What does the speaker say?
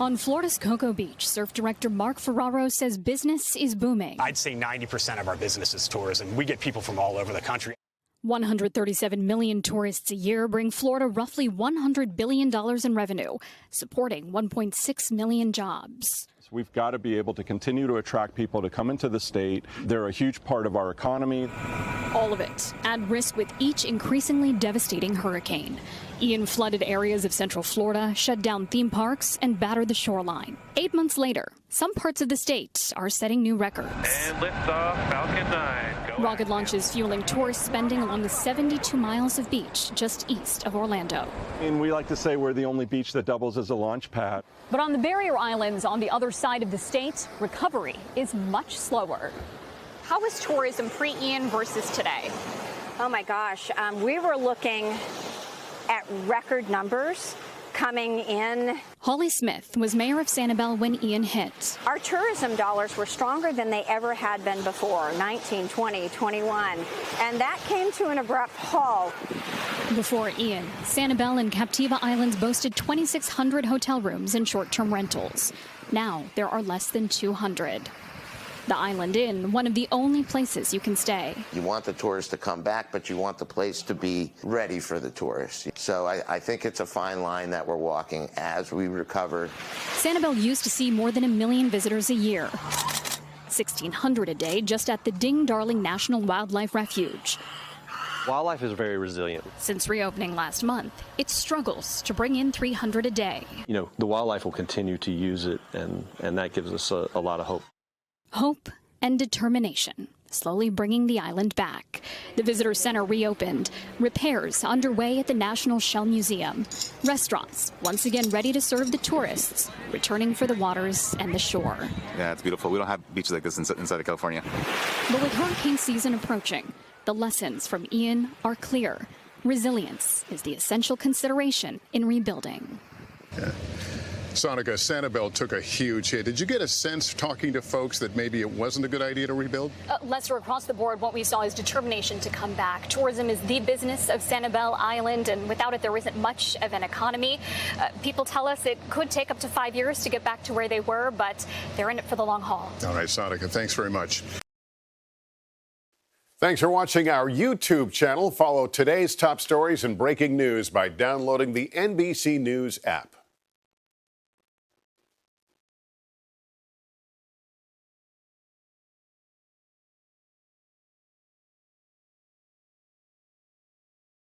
On Florida's Cocoa Beach, surf director Mark Ferraro says business is booming. I'd say 90% of our business is tourism. We get people from all over the country. 137 million tourists a year bring Florida roughly $100 billion in revenue, supporting 1.6 million jobs. We've got to be able to continue to attract people to come into the state. They're a huge part of our economy. All of it at risk with each increasingly devastating hurricane. Ian flooded areas of central Florida, shut down theme parks, and battered the shoreline. 8 months later, some parts of the state are setting new records. And liftoff, Falcon 9. Rocket launches fueling tourist spending along the 72 miles of beach just east of Orlando. And we like to say we're the only beach that doubles as a launch pad. But on the barrier islands on the other side of the state, recovery is much slower. How is tourism pre-Ian versus today? Oh my gosh, we were looking at record numbers coming in. Holly Smith was mayor of Sanibel when Ian hit. Our tourism dollars were stronger than they ever had been before, 19, 20, 21. And that came to an abrupt halt. Before Ian, Sanibel and Captiva Islands boasted 2,600 hotel rooms and short-term rentals. Now there are less than 200. The Island Inn, one of the only places you can stay. You want the tourists to come back, but you want the place to be ready for the tourists. So I think it's a fine line that we're walking as we recover. Sanibel used to see more than 1 million visitors a year. 1,600 a day just at the Ding Darling National Wildlife Refuge. Wildlife is very resilient. Since reopening last month, it struggles to bring in 300 a day. You know, the wildlife will continue to use it, and that gives us a lot of hope. Hope and determination, slowly bringing the island back. The visitor center reopened. Repairs underway at the National Shell Museum. Restaurants once again ready to serve the tourists, returning for the waters and the shore. Yeah, it's beautiful. We don't have beaches like this inside of California. But with hurricane season approaching, the lessons from Ian are clear. Resilience is the essential consideration in rebuilding. Yeah. Sanika, Sanibel took a huge hit. Did you get a sense talking to folks that maybe it wasn't a good idea to rebuild? Lester, across the board, what we saw is determination to come back. Tourism is the business of Sanibel Island, and without it, there isn't much of an economy. People tell us it could take up to 5 years to get back to where they were, but they're in it for the long haul. All right, Sanika, thanks very much. Thanks for watching our YouTube channel. Follow today's top stories and breaking news by downloading the NBC News app.